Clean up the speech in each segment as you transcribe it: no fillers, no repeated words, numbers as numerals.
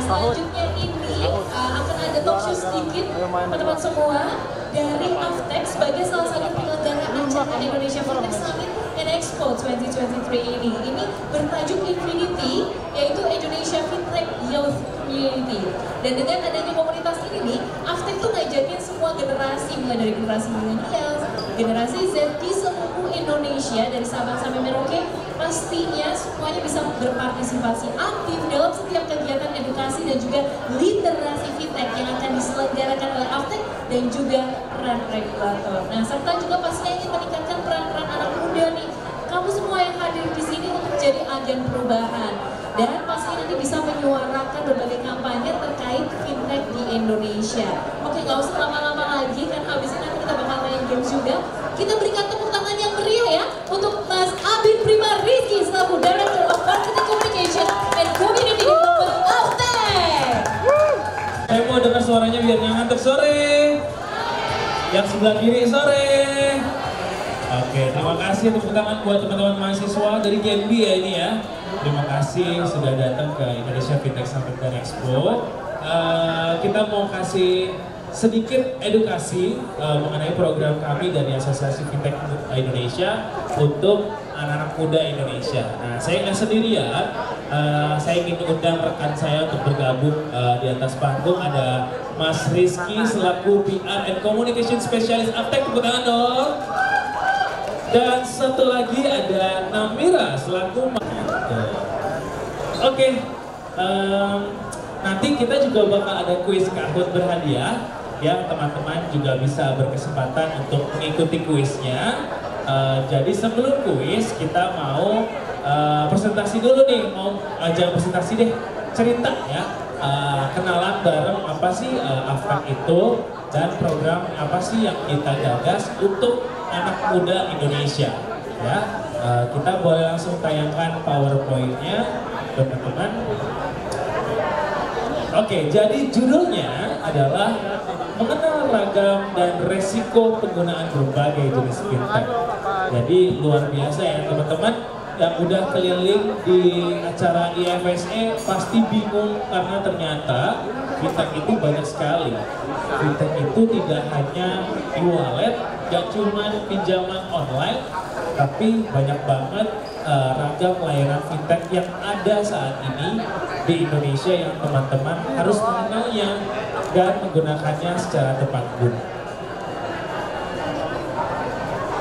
selanjutnya ini akan ada talk show sedikit teman-teman semua dari Aftek sebagai salah satu penyelenggara acara Indonesia Fintech Summit and Expo 2023 ini. Ini bertajuk Infinity, yaitu Indonesia Fintech Youth Community. Dan dengan adanya komunitas ini nih, Aftek tuh ngajakin semua generasi, mulai dari generasi milenial, generasi Z di seluruh Indonesia, dari Sabang sampai Merauke, pastinya semuanya bisa berpartisipasi aktif dalam setiap kegiatan edukasi dan juga literasi fintech yang akan diselenggarakan oleh Aftek dan juga peran regulator. Nah, serta juga pastinya ingin meningkatkan peran-peran anak muda nih. Kamu semua yang hadir di sini untuk jadi agen perubahan dan pastinya nanti bisa menyuarakan berbagai kampanye terkait fintech di Indonesia. Oke, nggak usah lama-lama lagi kan habis ini nanti kita bakal main games juga. Kita berikan tepuk tangan yang meriah ya untuk Mas Abid Prima Rizky selaku Director of Marketing Communication and Community Development Aftek. Saya mau dengar suaranya biar ngantuk sore. Yang sebelah kiri sore. Oke, terima kasih tepuk tangan buat teman-teman mahasiswa dari GNB ya ini ya. Terima kasih sudah datang ke Indonesia Fintech Summit dan Expo. Kita mau kasih sedikit edukasi mengenai program kami dari Asosiasi Fintech Indonesia untuk anak-anak muda Indonesia. Nah, saya nggak sendirian. Saya ingin mengundang rekan saya untuk bergabung di atas panggung. Ada Mas Rizky selaku PR and Communication Specialist Aftek, tepuk tangan dong. Dan satu lagi ada Namira selaku Oke, nanti kita juga bakal ada kuis Kahoot berhadiah ya, teman-teman juga bisa berkesempatan untuk mengikuti kuisnya. Jadi sebelum kuis kita mau presentasi dulu nih, mau aja presentasi deh, cerita ya, kenalan bareng apa sih Aftek itu dan program apa sih yang kita gagas untuk anak muda Indonesia ya. Kita boleh langsung tayangkan PowerPoint-nya teman-teman. Oke, jadi judulnya adalah mengenal ragam dan resiko penggunaan berbagai jenis fintech. Jadi luar biasa ya teman-teman yang udah keliling di acara IFSE pasti bingung karena ternyata fintech itu banyak sekali. Fintech itu tidak hanya e-wallet, gak cuma pinjaman online, tapi banyak banget ragam layanan fintech yang ada saat ini di Indonesia yang teman-teman harus mengenalnya dan menggunakannya secara tepat guna.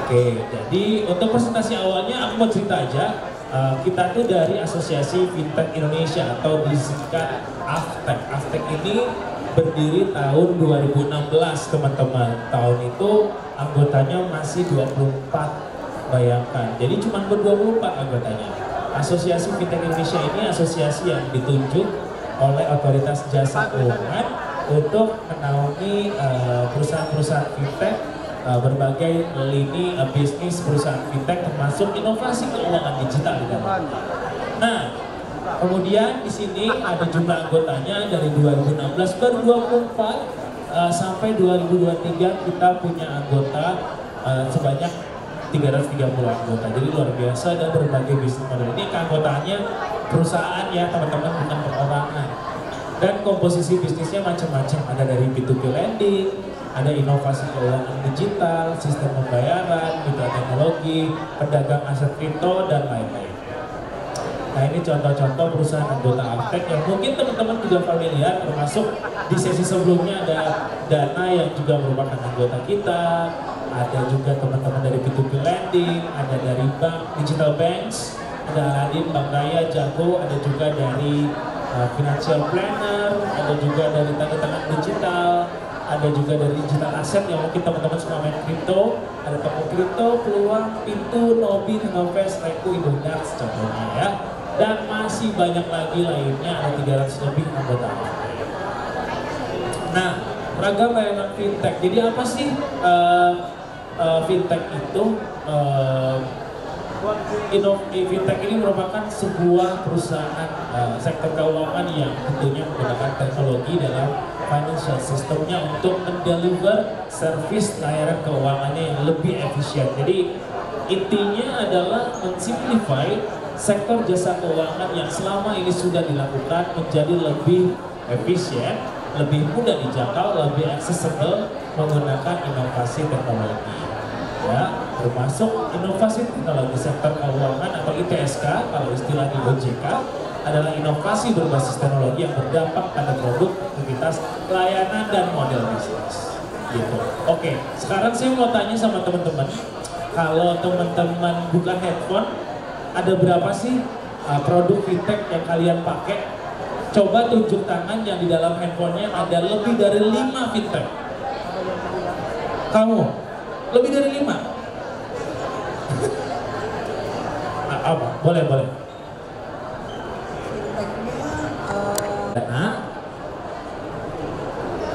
Oke, jadi untuk presentasi awalnya aku mau cerita aja. Kita tuh dari Asosiasi Fintech Indonesia atau disingkat Aftek. Aftek ini berdiri tahun 2016 teman-teman. Tahun itu anggotanya masih 24. Bayangkan, jadi cuma ber-24 anggotanya. Asosiasi Fintech Indonesia ini asosiasi yang ditunjuk oleh Otoritas Jasa Keuangan untuk menaungi perusahaan-perusahaan fintech, berbagai lini bisnis perusahaan fintech termasuk inovasi keuangan digital di dalam. Nah, kemudian di sini ada jumlah anggotanya dari 2016 ber-24 sampai 2023 kita punya anggota sebanyak 330 anggota, jadi luar biasa dan berbagai bisnis model. Ini keanggotaannya perusahaan ya teman-teman, bukan perorangan. Dan komposisi bisnisnya macam-macam, ada dari B2B lending, ada inovasi keuangan digital, sistem pembayaran, mitra teknologi, pedagang aset kripto dan lain-lain. Nah, ini contoh-contoh perusahaan anggota Aftek yang mungkin teman-teman juga familiar, termasuk di sesi sebelumnya ada Dana yang juga merupakan anggota kita. Ada juga teman-teman dari B2B Lending, ada dari bank, Digital Banks, ada Aladin, Bank Raya, Jago, ada juga dari Financial Planner, ada juga dari tanda tangan digital, ada juga dari digital aset yang mungkin teman-teman suka main kripto, ada toko kripto, peluang, pintu, Nobi, Novest, Reku, Indodax, contohnya ya. Dan masih banyak lagi lainnya, ada 300 lebih anggota. Nah, ragam layanan fintech. Jadi apa sih fintech itu? Fintech ini merupakan sebuah perusahaan sektor keuangan yang tentunya menggunakan teknologi dalam financial systemnya untuk mendeliver service layanan keuangannya yang lebih efisien. Jadi intinya adalah mensimplify sektor jasa keuangan yang selama ini sudah dilakukan menjadi lebih efisien, lebih mudah dijangkau, lebih accessible menggunakan inovasi teknologi. Ya, termasuk inovasi teknologi sektor keuangan atau ITSK kalau istilah di OJK adalah inovasi berbasis teknologi yang berdampak pada produk, aktivitas, layanan dan model bisnis. Gitu. Oke, sekarang saya mau tanya sama teman-teman, kalau teman-teman buka handphone, ada berapa sih produk fintech yang kalian pakai? Coba tunjuk tangan yang di dalam handphonenya ada lebih dari 5 fintech. Kamu? Lebih dari 5? Apa? Boleh. Dana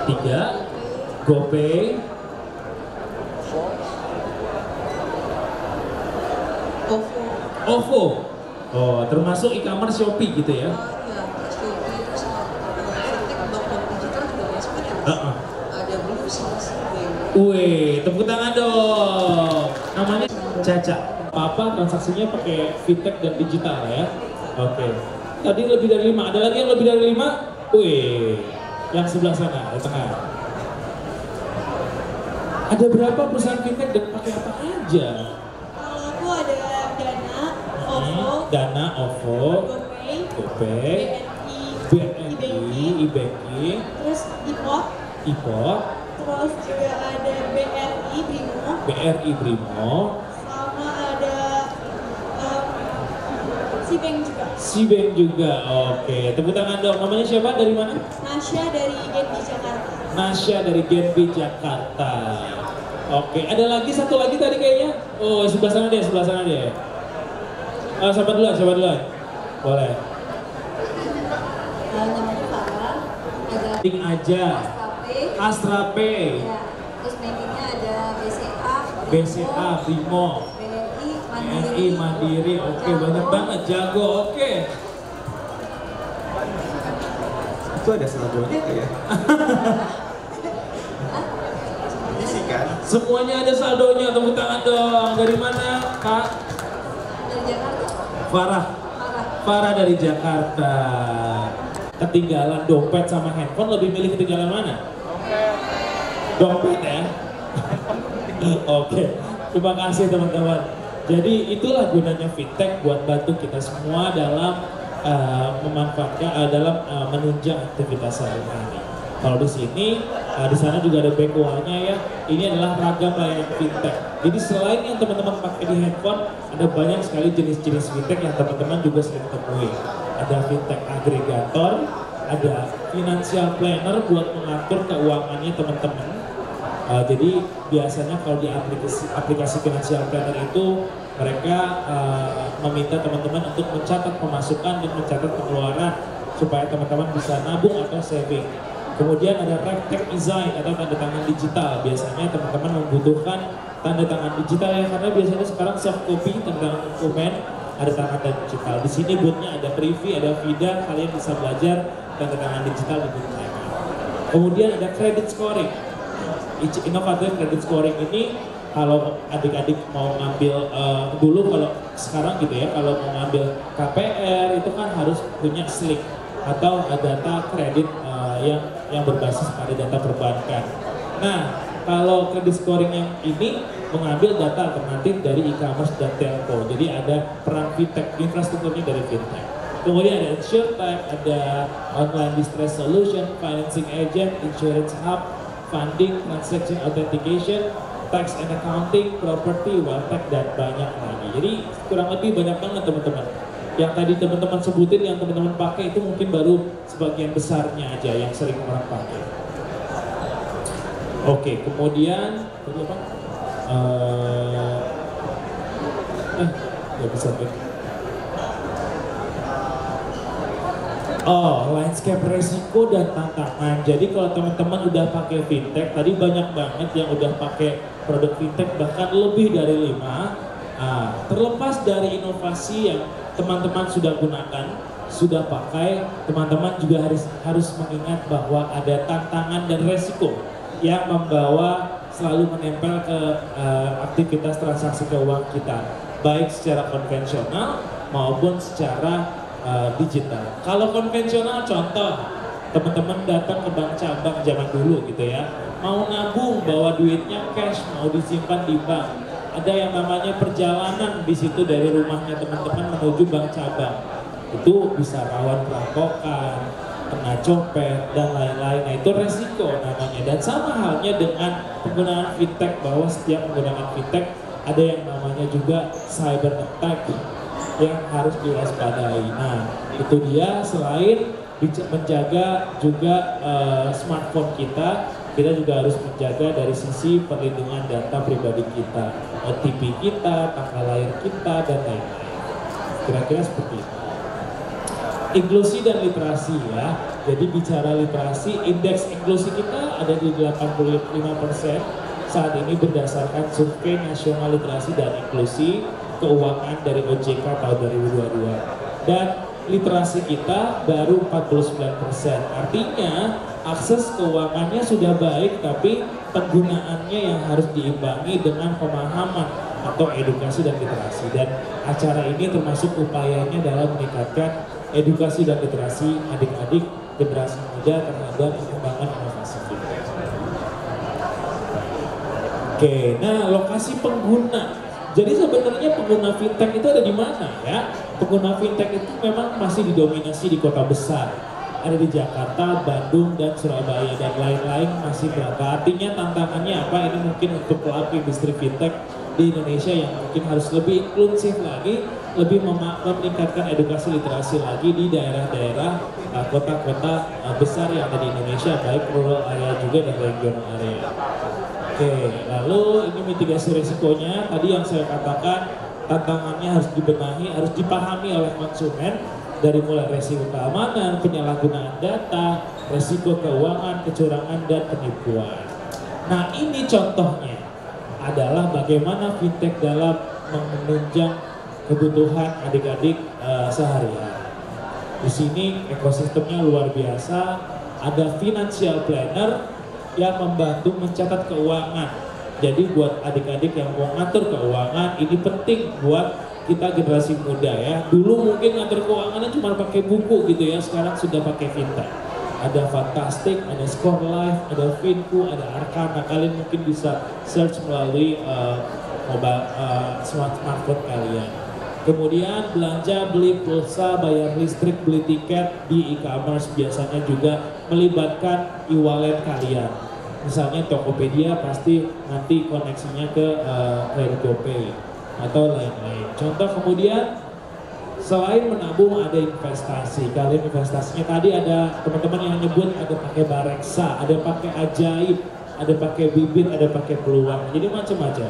3 GoPay OVO. Oh, termasuk e-commerce Shopee gitu ya? Wih, tepuk tangan dong. Namanya Caca. Apa transaksinya pakai fintech dan digital ya? Oke. Tadi lebih dari 5. Ada lagi yang lebih dari 5? Wih, yang sebelah sana, di tengah. Ada berapa perusahaan fintech dan pakai apa aja? Kalau aku ada Dana, OVO, GoPay, BNI, e-banking, terus IPOT, terus juga ada BRI Brimo, sama ada Sibank juga. Oke, tepuk tangan dong. Namanya siapa? Dari mana? Nasya dari Genbi Jakarta. Nasya dari Genbi Jakarta. Oke, ada lagi satu lagi tadi kayaknya. Oh, sebelah sana deh. Siapa duluan? Boleh. Namanya Farah, ada Ting aja. Astra Pay. Ya, terus bankingnya ada BCA, Brimo, BNI, Mandiri. Oke, banyak banget, jago. Oke. Itu ada saldonya ya? Ini sih kan? Semuanya ada saldonya, tepuk tangan dong. Dari mana, Kak? dari Jakarta. Farah dari Jakarta. Ketinggalan dompet sama handphone, lebih milih ketinggalan mana? Dompet ya? Oke, terima kasih teman-teman. Jadi itulah gunanya fintech buat bantu kita semua dalam memanfaatkan, dalam menunjang aktivitas sehari-hari. Kalau di sini, di sana juga ada BKW-nya ya. Ini adalah ragam layanan fintech. Jadi selain yang teman-teman pakai di handphone, ada banyak sekali jenis-jenis fintech yang teman-teman juga sering temui. Ada fintech agregator, ada financial planner buat mengatur keuangannya teman-teman. Jadi biasanya kalau di aplikasi financial planner itu mereka meminta teman-teman untuk mencatat pemasukan dan mencatat pengeluaran supaya teman-teman bisa nabung atau saving. Kemudian ada Rectech Design atau tanda tangan digital. Biasanya teman-teman membutuhkan tanda tangan digital ya, karena biasanya sekarang soft copy tanda tangan dokumen ada tanda tangan digital. Di sini boothnya ada Privy, ada Vida, kalian bisa belajar tanda tangan digital di booth mereka. Kemudian ada credit scoring. Inovatif credit scoring ini kalau adik-adik mau ngambil dulu, kalau sekarang gitu ya, kalau mau ngambil KPR itu kan harus punya SLIC atau data kredit yang berbasis pada data perbankan. Nah, kalau credit scoring yang ini mengambil data alternatif dari e-commerce dan telco. Jadi ada peran fintech, infrastrukturnya dari fintech. Kemudian ada InsurTech, ada online distress solution, financing agent, insurance hub, funding, transaction authentication, tax and accounting, property, wealth tech, dan banyak lagi. Jadi kurang lebih banyak banget teman-teman. Yang tadi teman-teman sebutin, yang teman-teman pakai itu mungkin baru sebagian besarnya aja yang sering orang pakai. Oke, kemudian tadi apa? Gak bisa deh. Oh, landscape resiko dan tantangan. Jadi kalau teman-teman udah pakai fintech, tadi banyak banget yang udah pakai produk fintech, bahkan lebih dari 5. Terlepas dari inovasi yang teman-teman sudah gunakan, sudah pakai, teman-teman juga harus mengingat bahwa ada tantangan dan resiko yang membawa selalu menempel ke aktivitas transaksi keuangan kita, baik secara konvensional maupun secara digital. Kalau konvensional, contoh teman-teman datang ke bank cabang zaman dulu gitu ya, mau nabung bawa duitnya cash, mau disimpan di bank. Ada yang namanya perjalanan di situ dari rumahnya teman-teman menuju bank cabang. Itu bisa rawan perampokan, kena copet, dan lain-lain. Nah, itu resiko namanya. Dan sama halnya dengan penggunaan fintech, bahwa setiap menggunakan fintech ada yang namanya juga cyber attack yang harus diwaspadai. Nah, itu dia, selain menjaga juga smartphone kita juga harus menjaga dari sisi perlindungan data pribadi kita, OTP kita, tanggal lahir kita, dan lain-lain. Kira-kira seperti itu. Inklusi dan literasi ya. Jadi bicara literasi, indeks inklusi kita ada di 85% saat ini berdasarkan survei nasional literasi dan inklusi keuangan dari OJK tahun 2022. Dan literasi kita baru 49%. Artinya akses keuangannya sudah baik, tapi penggunaannya yang harus diimbangi dengan pemahaman atau edukasi dan literasi. Dan acara ini termasuk upayanya dalam meningkatkan edukasi dan literasi adik-adik generasi muda terhadap pengembangan inovasi fintech. Oke, nah lokasi pengguna. Jadi sebenarnya pengguna fintech itu ada di mana ya? Pengguna fintech itu memang masih didominasi di kota besar. Ada di Jakarta, Bandung, dan Surabaya, dan lain-lain masih berapa. Artinya tantangannya apa? Ini mungkin untuk pelaku industri fintech di Indonesia yang mungkin harus lebih inklusif lagi, lebih meningkatkan edukasi literasi lagi di daerah-daerah kota-kota besar yang ada di Indonesia, baik rural area juga dan regional area. Oke, lalu ini mitigasi risikonya. Tadi yang saya katakan, tantangannya harus dibenahi, harus dipahami oleh konsumen, dari mulai resiko keamanan, penyalahgunaan data, resiko keuangan, kecurangan, dan penipuan. Nah, ini contohnya adalah bagaimana fintech dalam menunjang kebutuhan adik-adik sehari-hari. Di sini ekosistemnya luar biasa. Ada financial planner yang membantu mencatat keuangan. Jadi buat adik-adik yang mau ngatur keuangan, ini penting buat kita generasi muda ya. Dulu mungkin ngatur keuangannya cuma pakai buku gitu ya, sekarang sudah pakai fintech. Ada Fantastic, ada Score Life, ada Finku, ada Arkana. Kalian mungkin bisa search melalui smartphone kalian. Kemudian belanja, beli pulsa, bayar listrik, beli tiket di e-commerce biasanya juga melibatkan e-wallet kalian. Misalnya Tokopedia pasti nanti koneksinya ke GoPay atau lain-lain. Contoh kemudian, selain menabung ada investasi. Kalian investasinya tadi ada teman-teman yang nyebut ada pakai Bareksa, ada pakai Ajaib, ada pakai Bibit, ada pakai Peluang. Jadi macam-macam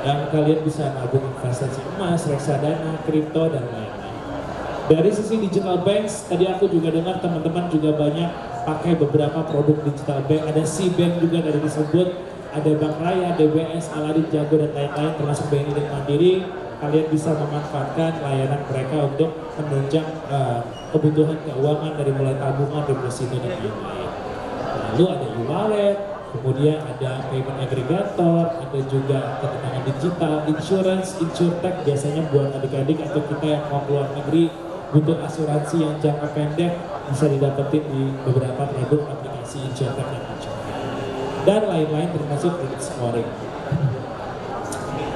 yang kalian bisa nabung, investasi emas, reksadana, kripto, dan lain-lain. Dari sisi digital banks, tadi aku juga dengar teman-teman juga banyak pakai beberapa produk digital bank. Ada C-Bank juga dari disebut. Ada Bank Raya, DBS, Aladin, Jago, dan lain-lain termasuk BNI dan Mandiri. Kalian bisa memanfaatkan layanan mereka untuk menunjang kebutuhan keuangan dari mulai tabungan, deposito, dan lain-lain. Lalu ada e-wallet, kemudian ada payment aggregator, ada juga ketenangan digital, insurance, insurtech biasanya buat adik-adik atau kita yang mau keluar negeri butuh asuransi yang jangka pendek bisa didapetin di beberapa produk aplikasi insurtech yang ada. Dan lain-lain termasuk credit scoring.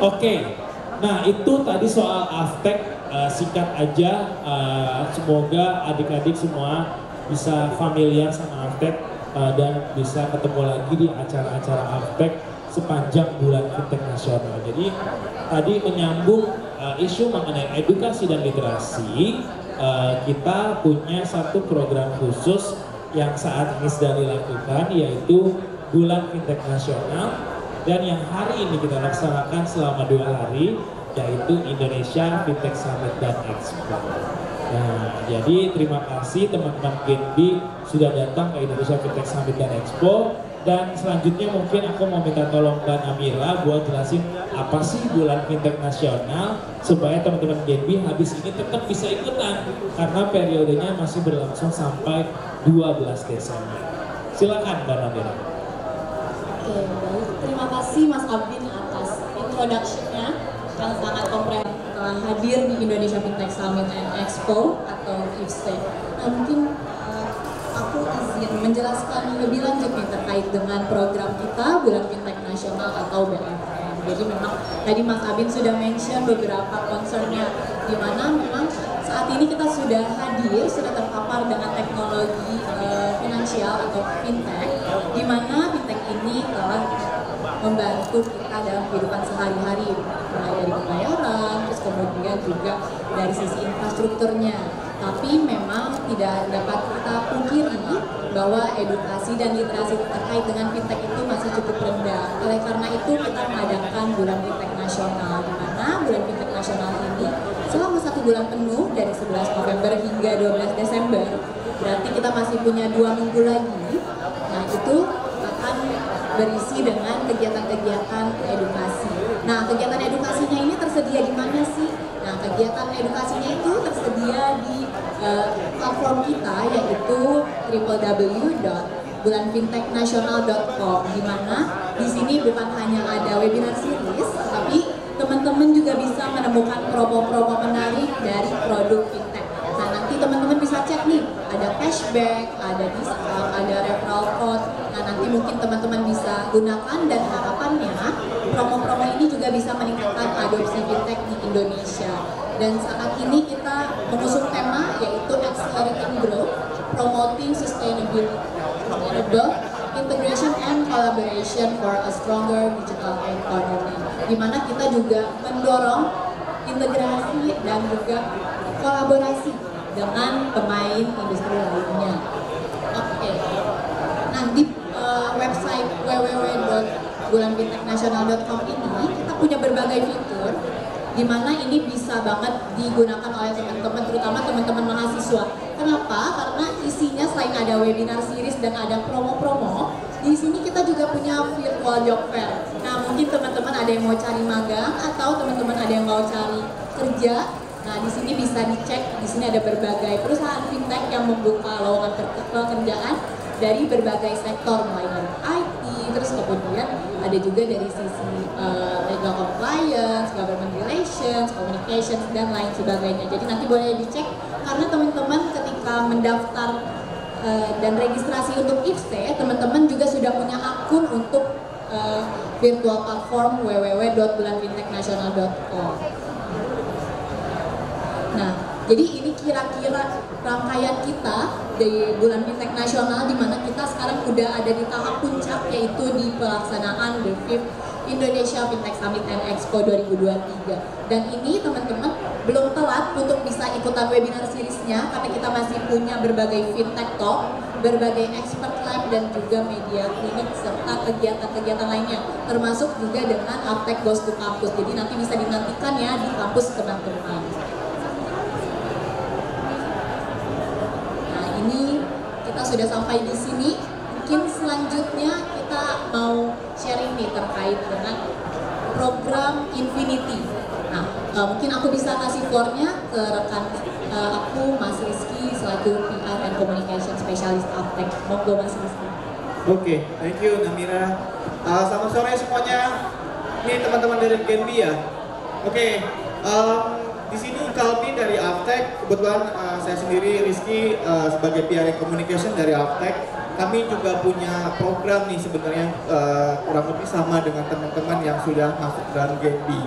Oke, nah itu tadi soal Avtech, singkat aja. Semoga adik-adik semua bisa familiar sama Avtech dan bisa ketemu lagi di acara-acara Avtech sepanjang bulan fintech nasional. Jadi tadi menyambung isu mengenai edukasi dan literasi, kita punya satu program khusus yang saat ini sedang dilakukan, yaitu Bulan Fintech Nasional, dan yang hari ini kita laksanakan selama 2 hari, yaitu Indonesia Fintech Summit dan Expo. Nah, jadi terima kasih teman-teman GenB sudah datang ke Indonesia Fintech Summit dan Expo. Dan selanjutnya mungkin aku mau minta tolong Mbak Amira buat jelasin apa sih Bulan Fintech Nasional supaya teman-teman GenB habis ini tetap bisa ikutan karena periodenya masih berlangsung sampai 12 Desember. Silakan Mbak Amira. Oke, baik. Terima kasih Mas Abdin atas introduction-nya yang sangat komprehensif telah hadir di Indonesia Fintech Summit and Expo atau IFSE. Nah, mungkin aku izin menjelaskan lebih lanjut nih terkait dengan program kita Bulan Fintech Nasional atau BFN. Jadi memang tadi Mas Abin sudah mention beberapa concernnya, di mana memang saat ini kita sudah hadir, sudah terpapar dengan teknologi finansial atau fintech, di mana fintech ini telah membantu kita dalam kehidupan sehari-hari, mulai dari pembayaran, terus kemudian juga dari sisi infrastrukturnya. Tapi memang tidak dapat kita pungkiri bahwa edukasi dan literasi terkait dengan fintech itu masih cukup rendah. Oleh karena itu kita mengadakan Bulan Fintech Nasional, di mana Bulan Fintech Nasional ini selama 1 bulan penuh dari 11 November hingga 12 Desember. Berarti kita masih punya 2 minggu lagi. Nah itu akan berisi dengan kegiatan-kegiatan edukasi. Nah kegiatan edukasinya ini tersedia di mana sih? Nah kegiatan edukasinya itu tersedia di platform kita, yaitu www.bulanfintechnasional.com, di mana di sini bukan hanya ada webinar series, tapi teman-teman juga bisa menemukan promo-promo menarik dari produk fintech. Nah nanti teman-teman bisa cek nih, ada cashback, ada diskon, ada referral code. Nah nanti mungkin teman-teman bisa gunakan, dan harapannya promo-promo ini juga bisa meningkatkan adopsi fintech di Indonesia. Dan saat ini kita mengusung tema yaitu Accelerating Growth, Promoting Sustainable Integration and Collaboration for a Stronger Digital Economy, di mana kita juga mendorong integrasi dan juga kolaborasi dengan pemain industri lainnya. Oke. Nah di website www.bulanfintechnasional.com ini kita punya berbagai fitur, di mana ini bisa banget digunakan oleh teman-teman, terutama teman-teman mahasiswa. Kenapa? Karena isinya selain ada webinar series dan ada promo-promo, di sini kita juga punya virtual job fair. Nah, mungkin teman-teman ada yang mau cari magang atau teman-teman ada yang mau cari kerja. Nah, di sini bisa dicek. Di sini ada berbagai perusahaan fintech yang membuka lowongan pekerjaan dari berbagai sektor, mulai dari IT, terus kemudian ada juga dari sisi legal compliance, government relations, communications, dan lain sebagainya. Jadi nanti boleh dicek, karena teman-teman ketika mendaftar dan registrasi untuk IFSE, teman-teman juga sudah punya akun untuk virtual platform www.bulanfintechnasional.com. Nah, jadi ini kira-kira rangkaian kita di Bulan Fintech Nasional, di mana kita sekarang udah ada di tahap puncak, yaitu di pelaksanaan The 5th Indonesia Fintech Summit and Expo 2023. Dan ini teman-teman belum telat untuk bisa ikutan webinar seriesnya, karena kita masih punya berbagai fintech talk, berbagai expert lab, dan juga media klinik, serta kegiatan-kegiatan lainnya, termasuk juga dengan Aptek Goes to Campus. Jadi nanti bisa dinantikan ya di kampus teman-teman. Nah ini kita sudah sampai di sini. Mungkin selanjutnya kita mau sharing nih terkait dengan program Infinity. Nah, mungkin aku bisa kasih floor-nya ke rekan aku, Mas Rizky, selaku PR and Communication Specialist Aptek. Monggo Mas Rizky. Oke, thank you Namira. Selamat sore semuanya. Ini teman-teman dari Genbi ya. Oke, di sini Kalbi dari Aptek. Kebetulan saya sendiri Rizky sebagai PR and Communication dari Aptek. Kami juga punya program nih sebenarnya kurang lebih sama dengan teman-teman yang sudah masuk dalam Genbi.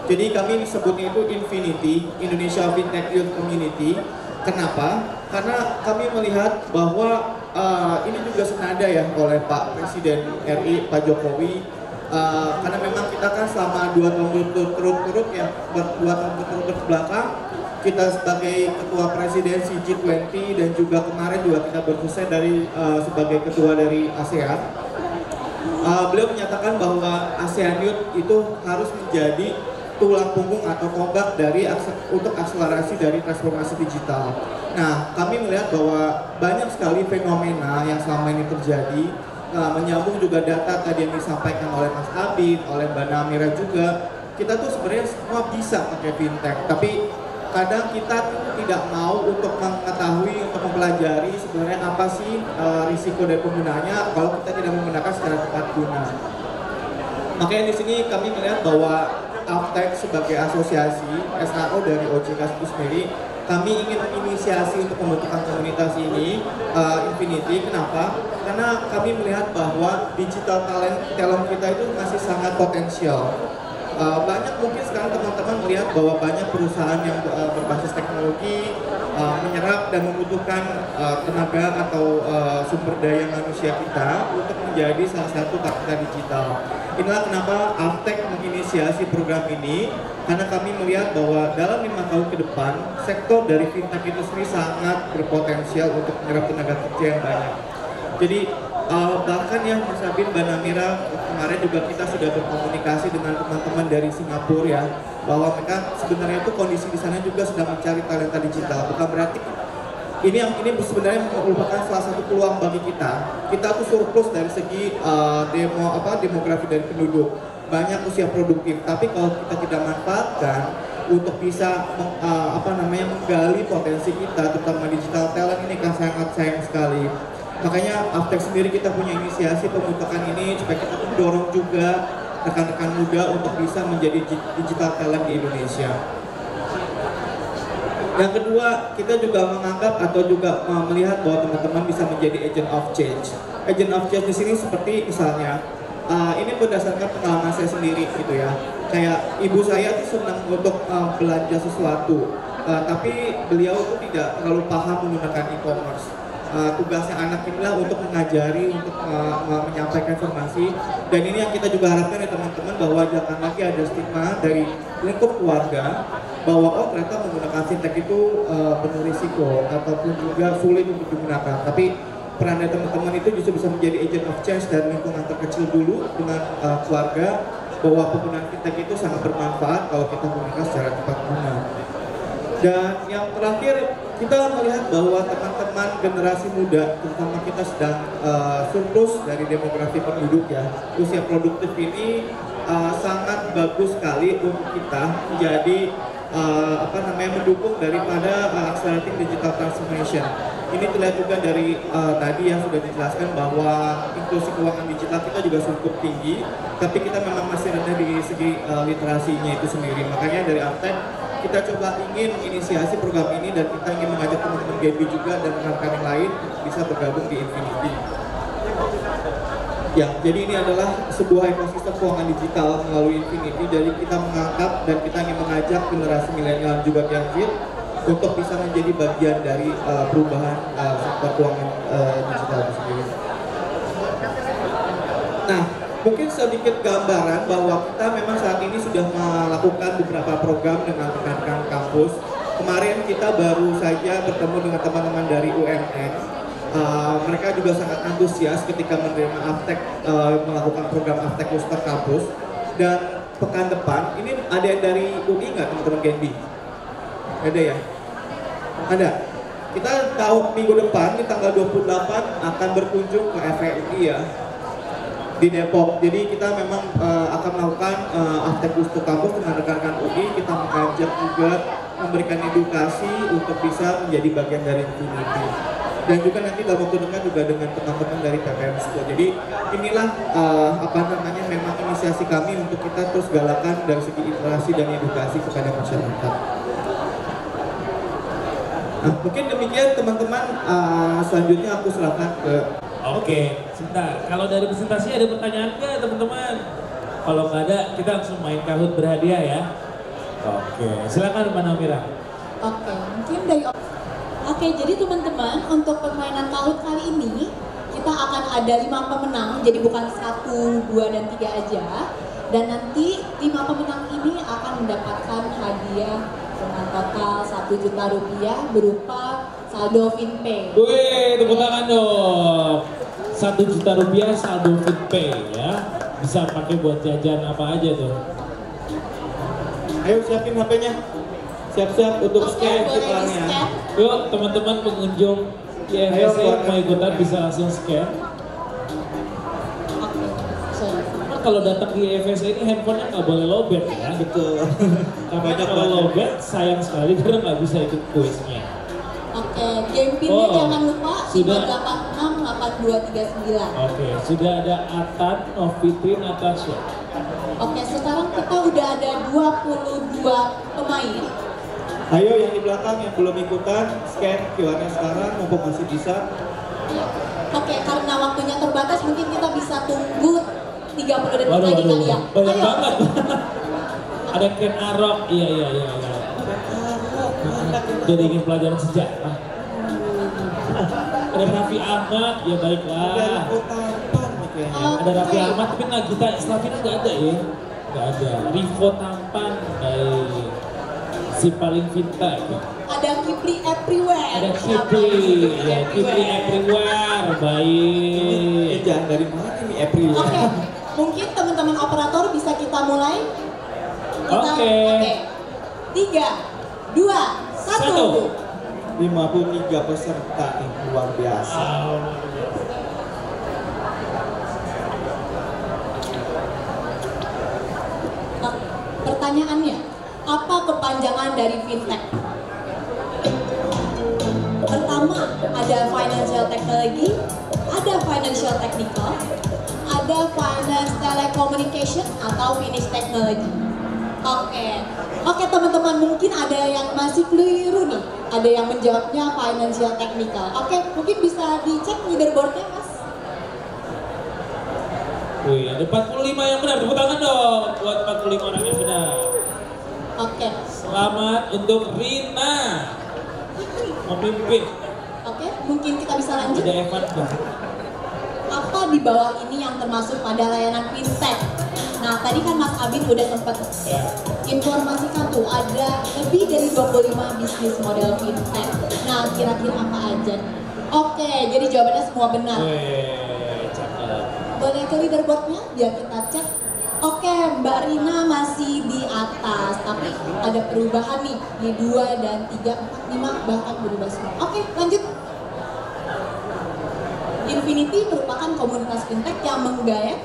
Jadi kami sebutnya itu Infinity, Indonesia Fintech Youth Community. Kenapa? Karena kami melihat bahwa ini juga senada ya oleh Pak Presiden RI, Pak Jokowi. Karena memang kita kan selama 2 tahun berturut-turut ya, 2 tahun berturut-turut belakang, kita sebagai ketua presidensi G20 dan juga kemarin juga kita berselesai dari sebagai ketua dari ASEAN. Beliau menyatakan bahwa ASEAN Youth itu harus menjadi tulang punggung atau tonggak dari untuk akselerasi dari transformasi digital. Nah, kami melihat bahwa banyak sekali fenomena yang selama ini terjadi. Menyambung juga data tadi yang disampaikan oleh Mas Abid, oleh Mbak Namira juga. Kita tuh sebenarnya semua bisa pakai fintech, tapi kadang kita tidak mau untuk mengetahui, untuk mempelajari sebenarnya apa sih risiko dari penggunanya kalau kita tidak menggunakan secara tepat guna. Makanya di sini kami melihat bahwa Aptek sebagai asosiasi SRO dari OJK itu sendiri kami ingin menginisiasi untuk pembentukan komunitas ini, Infinity. Kenapa? Karena kami melihat bahwa digital talent kita itu masih sangat potensial. Banyak mungkin sekarang teman-teman melihat bahwa banyak perusahaan yang berbasis teknologi menyerap dan membutuhkan tenaga atau sumber daya manusia kita untuk menjadi salah satu kapita digital. Inilah kenapa Avtech menginisiasi program ini, karena kami melihat bahwa dalam 5 tahun ke depan sektor dari fintech itu sendiri sangat berpotensial untuk menyerap tenaga kerja yang banyak. Jadi bahkan ya Mas Abin, Mbak Namira, kemarin juga kita sudah berkomunikasi dengan teman-teman dari Singapura ya, bahwa mereka sebenarnya itu kondisi di sana juga sedang mencari talenta digital. Bukan berarti ini sebenarnya merupakan salah satu peluang bagi kita. Kita tuh surplus dari segi demografi dari penduduk, banyak usia produktif. Tapi kalau kita tidak manfaatkan untuk bisa menggali potensi kita, terutama digital talent, ini kan sangat sayang sekali. Makanya Avtech sendiri kita punya inisiasi pembentukan ini supaya kita mendorong juga rekan-rekan muda untuk bisa menjadi digital talent di Indonesia. Yang kedua, kita juga menganggap atau juga melihat bahwa teman-teman bisa menjadi agent of change. Agent of change di sini seperti misalnya, ini berdasarkan pengalaman saya sendiri gitu ya. Kayak ibu saya tuh senang untuk belanja sesuatu, tapi beliau tuh tidak terlalu paham menggunakan e-commerce. Tugasnya anak inilah untuk mengajari, untuk menyampaikan informasi, dan ini yang kita juga harapkan ya teman-teman, bahwa jangan lagi ada stigma dari lingkup keluarga bahwa oh ternyata menggunakan fintech itu penuh risiko ataupun juga sulit untuk digunakan. Tapi peran dari teman-teman itu justru bisa menjadi agent of change dan lingkungan terkecil dulu dengan keluarga, bahwa penggunaan fintech itu sangat bermanfaat kalau kita gunakan secara tepat guna. Dan yang terakhir, kita melihat bahwa teman-teman generasi muda, terutama kita sedang surplus dari demografi penduduk ya. Usia produktif ini sangat bagus sekali untuk kita menjadi mendukung daripada accelerating digital transformation. Ini terlihat juga dari tadi yang sudah dijelaskan bahwa inklusi keuangan digital kita juga cukup tinggi, tapi kita memang masih rendah di segi literasinya itu sendiri. Makanya dari Avtech kita coba ingin inisiasi program ini, dan kita ingin mengajak teman-teman Genbi juga dan rekan-rekan yang lain bisa bergabung di Infinity. Ya, jadi ini adalah sebuah ekosistem keuangan digital melalui Infinity. Jadi kita mengangkat dan kita ingin mengajak generasi milenial juga Gen Z untuk bisa menjadi bagian dari perubahan sektor keuangan digital itu sendiri. Nah, mungkin sedikit gambaran bahwa kita memang saat ini sudah melakukan beberapa program dengan rekan-rekan kampus. Kemarin kita baru saja bertemu dengan teman-teman dari UMN. Mereka juga sangat antusias ketika menerima Avtech, melakukan program Avtech Booster Kampus. Dan pekan depan, ini ada yang dari UI nggak teman-teman Genbi? Ada ya? Ada. Kita tahu minggu depan, di tanggal 28 akan berkunjung ke FEUI ya, di Depok. Jadi kita memang akan melakukan Avtech Booster Kampus dengan rekan-rekan UI. Kita mengajak juga memberikan edukasi untuk bisa menjadi bagian dari Infinity. Dan juga nanti dalam waktu dekat juga dengan teman-teman dari PPM School. Jadi inilah memang inisiasi kami untuk kita terus galakan dari segi literasi dan edukasi kepada masyarakat. Nah, mungkin demikian teman-teman. Selanjutnya aku serahkan ke. Oke, sebentar. Kalau dari presentasi ada pertanyaan nggak teman-teman? Kalau nggak ada, kita langsung main Kahoot berhadiah ya. Oke, silakan Mbak Namira. Oke, mungkin dari. Oke, jadi teman-teman, untuk permainan Kahoot kali ini kita akan ada 5 pemenang, jadi bukan 1, 2, dan 3 aja. Dan nanti 5 pemenang ini akan mendapatkan hadiah dengan total Rp1.000.000 berupa saldo FinPay. Wih, tepuk tangan dong. Rp1.000.000 saldo FinPay ya. Bisa pakai buat jajan apa aja tuh. Ayo siapin HP-nya. Siap-siap untuk scan iklannya. Yuk teman-teman pengunjung IFSC mau ikutan bisa langsung scan. Nah, kalau datang di IFSC ini handphonenya nggak boleh lowbat ya. Betul. Karena kalau lowbat sayang sekali karena nggak bisa ikut kuisnya. Oke, game pinnya jangan lupa 5868239. Oke, sudah ada Atan, Novitri, Natasha. Oke, sekarang kita udah ada 22 pemain. Ayo yang di belakang yang belum ikutan, scan QR-nya sekarang mumpung masih bisa. Oke, karena waktunya terbatas mungkin kita bisa tunggu 30 detik Waduh, lagi kali ya. banyak Ayo. banget. Ada Ken Arok, iya. Jadi ingin pelajaran sejarah. Ada Raffi Ahmad, ya baiklah. Ada Raffi Ahmad, tapi Nagita Slavina nggak ada ya? Nggak ada. Rivo Tampan, baik. Si paling vintage. Ada Kipri Everywhere. Ada Kipri, ya Kipri Everywhere, baik. Jangan dari mana ini Everywhere? Oke, mungkin teman-teman operator bisa kita mulai. Oke. 3, 2, 1. 53 peserta ini luar biasa. Pertanyaannya, apa kepanjangan dari fintech? Pertama, ada financial technology, ada financial technical, ada finance telecommunication atau finish technology. Oke teman-teman, mungkin ada yang masih keliru nih. Ada yang menjawabnya financial technical. Oke, mungkin bisa dicek leaderboardnya, Mas. Wih, ada 45 yang benar. Tepuk tangan dong buat 45 orang yang benar. Oke. Selamat untuk Rina memimpin. Oke, mungkin kita bisa lanjut. Ada Evan Bang. Apa di bawah ini yang termasuk pada layanan fintech? Nah, tadi kan Mas Abin udah sempat informasikan tuh ada lebih dari 25 bisnis model fintech. Nah, kira-kira apa aja nih? Oke, jadi jawabannya semua benar. Wih, cakep. Boleh ke leaderboardnya biar kita cek. Oke, Mbak Rina masih di atas, tapi ada perubahan nih di 2 dan 3, 4, 5 bahkan berubah semua. Oke, lanjut. Infinity merupakan komunitas fintech yang menggayat.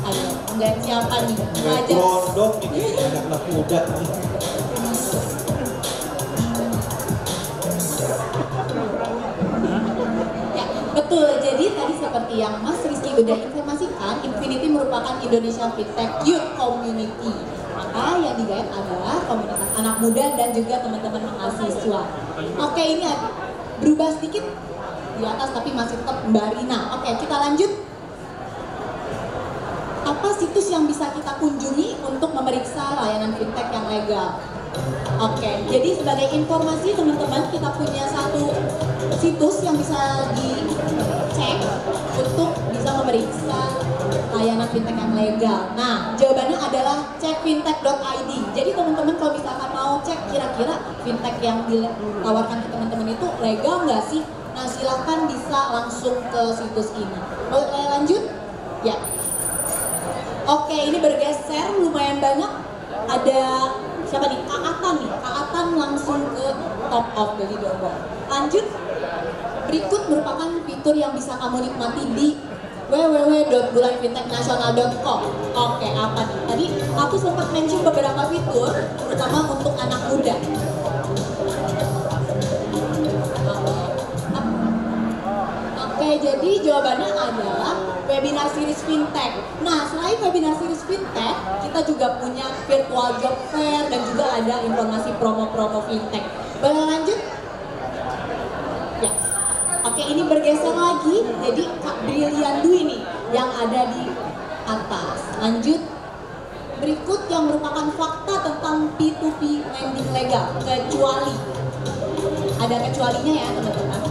Ayo, menggayat siapa nih? Mengajar. Gondok ini anak muda nih. Ya, betul. Jadi tadi seperti yang Mas Rizky udah informasikan, Infinity merupakan Indonesia Fintech Youth Community. Maka yang digayat adalah komunitas anak muda dan juga teman-teman mahasiswa. Oke, ini berubah sedikit di atas tapi masih tetap Mbak Rina. Oke, kita lanjut. Apa situs yang bisa kita kunjungi untuk memeriksa layanan fintech yang legal? Oke, jadi sebagai informasi teman-teman, kita punya satu situs yang bisa dicek untuk bisa memeriksa layanan fintech yang legal. Nah, jawabannya adalah cekfintech.id. Jadi teman-teman kalau misalkan mau cek kira-kira fintech yang ditawarkan ke teman-teman itu legal nggak sih? Nah, silahkan bisa langsung ke situs ini. Boleh lanjut? Ya. Oke, ini bergeser lumayan banyak. Ada siapa nih? Kak Atan nih. Kak Atan langsung ke top of the leaderboard. Lanjut. Berikut merupakan fitur yang bisa kamu nikmati di www.bulanfintechnasional.com. Oke, apa nih? Tadi aku sempat mention beberapa fitur, terutama untuk anak muda. Oke, jadi jawabannya adalah webinar series fintech. Nah, selain webinar series fintech, kita juga punya virtual job fair dan juga ada informasi promo-promo fintech. Boleh lanjut? Ya. Oke, ini bergeser lagi. Jadi Kak Brilian Dwi nih yang ada di atas. Lanjut. Berikut yang merupakan fakta tentang P2P lending legal, kecuali. Ada kecualinya ya, teman-teman.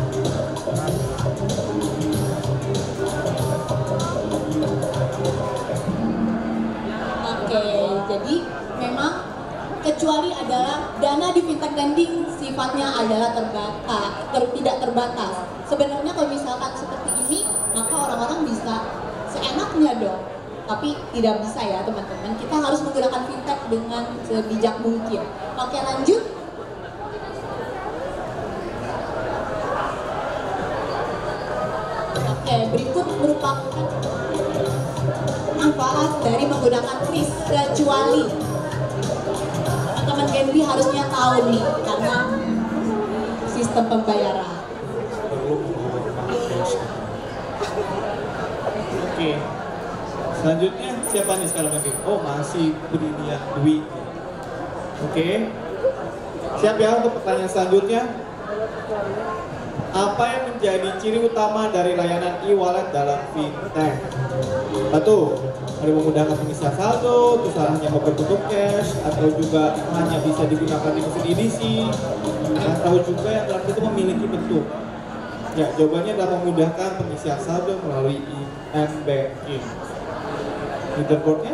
Jadi memang kecuali adalah dana di fintech lending sifatnya adalah tidak terbatas. Sebenarnya kalau misalkan seperti ini, maka orang-orang bisa seenaknya dong. Tapi tidak bisa ya teman-teman. Kita harus menggunakan fintech dengan sebijak mungkin. Oke, lanjut. Oke, berikut merupakan manfaat dari menggunakan kris kecuali. Teman-teman Genbi harusnya tahu nih karena sistem pembayaran. Oke. Selanjutnya siapa nih sekarang lagi? Oh, masih Brilian Dwi. Oke. Siap ya untuk pertanyaan selanjutnya? Apa yang menjadi ciri utama dari layanan e-wallet dalam fintech? Satu, ada memudahkan pengisian saldo, terus hanya berbentuk cash, atau juga hanya bisa digunakan di mesin edisi, atau juga yang dalam itu memiliki bentuk. Ya, jawabannya adalah memudahkan pengisian saldo melalui e-banking. Leaderboardnya?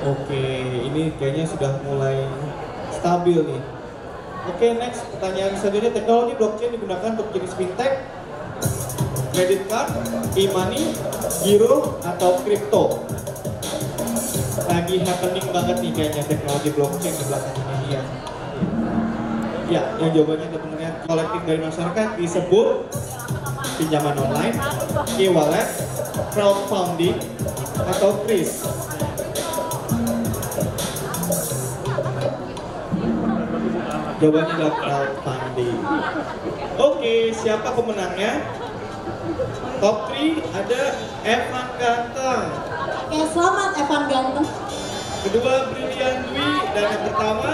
Oke, ini kayaknya sudah mulai stabil nih. Oke, next pertanyaan selanjutnya, teknologi blockchain digunakan untuk jenis fintech, credit card, e-money, giro, atau crypto. Lagi happening banget nih kayaknya teknologi blockchain di belakang ini ya. Ya, yang jawabannya sebenarnya kolektif dari masyarakat disebut pinjaman online, e-wallet, crowdfunding, atau KRIS. Jawabannya adalah crowdfunding. Oke, siapa pemenangnya? Top 3 ada Evan Ganteng. Oke, selamat Evan Ganteng. Kedua Brilian Dwi, dan yang pertama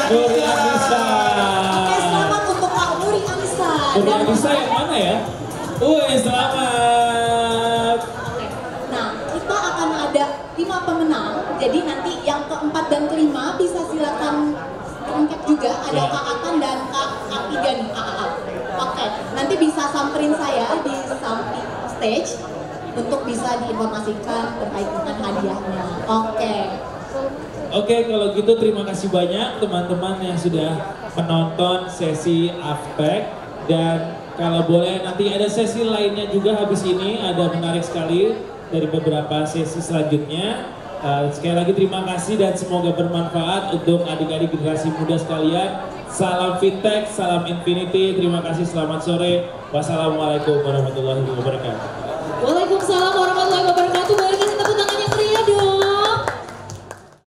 Nuri Anissa. Oke, selamat untuk Pak Nuri Anissa. Nuri Anissa yang mana ya? Selamat. Nah, kita akan ada 5 pemenang. Jadi nanti yang keempat dan kelima bisa silakan lengkap juga. Ada Kak Atan dan Kak Tiga nih, AAA. Oke, nanti bisa samperin saya di samping stage untuk bisa diinformasikan terkait dengan hadiahnya. Oke, kalau gitu terima kasih banyak teman-teman yang sudah menonton sesi Aftek, dan kalau boleh nanti ada sesi lainnya juga habis ini, ada menarik sekali dari beberapa sesi selanjutnya. Sekali lagi terima kasih dan semoga bermanfaat untuk adik-adik generasi muda sekalian. Salam Fintech, salam Infinity, terima kasih, selamat sore. Wassalamualaikum warahmatullahi wabarakatuh.